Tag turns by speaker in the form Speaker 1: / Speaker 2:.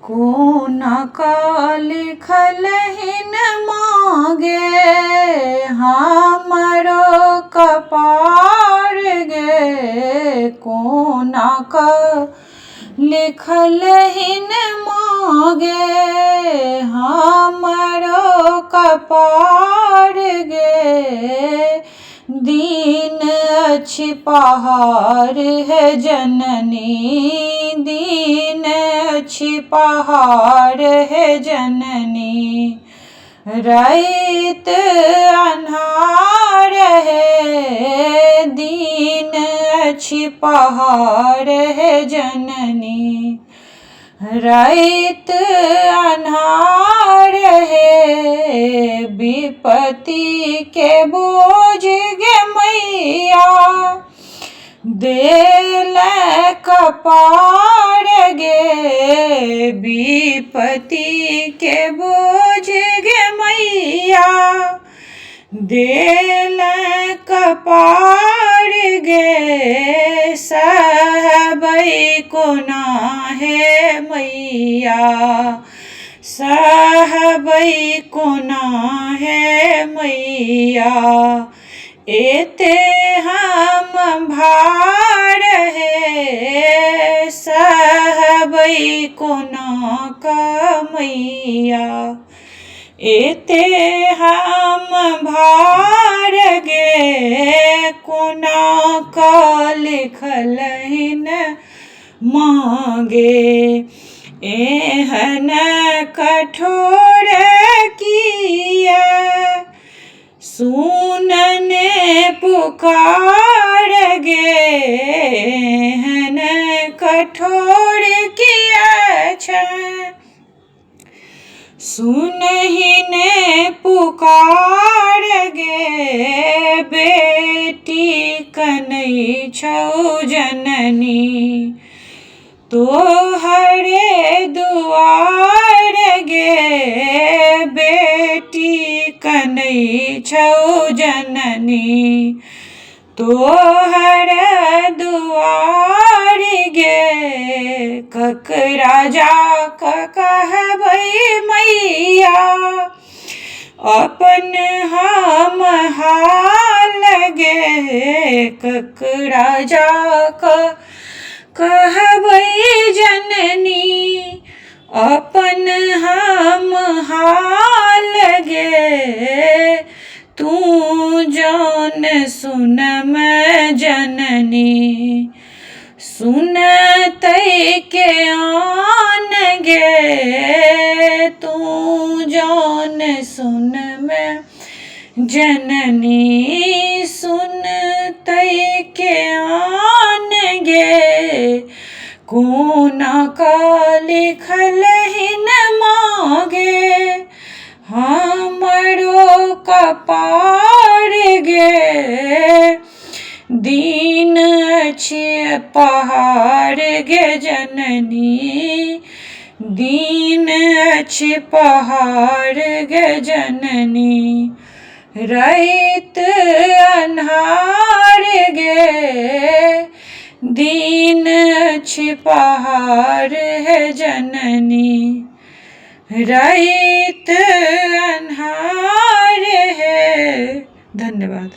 Speaker 1: कौन का लिखल हिन मागे हमरो कपार गे। कौन का लिखल हिन मागे हमरो कपार गे। दीन अछि पहाड़ है जननी, दीन अछि पहाड़ है जननी। रात अन्हार है, दीन अछि पहाड़ है जननी। रात अन्हार है, विपत्ति के बोझ गे मैया देल कपार गे। विपत्ति के बोझ गे मैया देल कपार गे। सहबै कोना है मैया, सहबै कोना है मैया। एते हम भार है, सहबै कोना का मैया। एते हम भार गे, कोना का लिखल हिन मागे। एहन कठोर किया सुनने पुकार गे। एहन कठोर किया छै सुनहि ने पुकार गे। बेटी कनै छौ जननी तोहरे दुआर गे। बेटी कनै छौ जननी तोहर दुआर गे। ककरा जाकऽ कहबै मैया अपन हम हाल गे। ककरा जाकऽ कहबै जननी अपन हम हाल गे। तू जौन सुनम जननी सुनतै के आन गे। तू जौन सुनम जननी सुनतै के आन गे। कोना का लिखल हिन मागे हमरो कपार गे। दीन अछि पहाड़ गे जननी, दीन अछि पहाड़ गे जननी। रात अन्हार गे, दीन अछि पहाड़ है जननी। रात अन्हार है। धन्यवाद।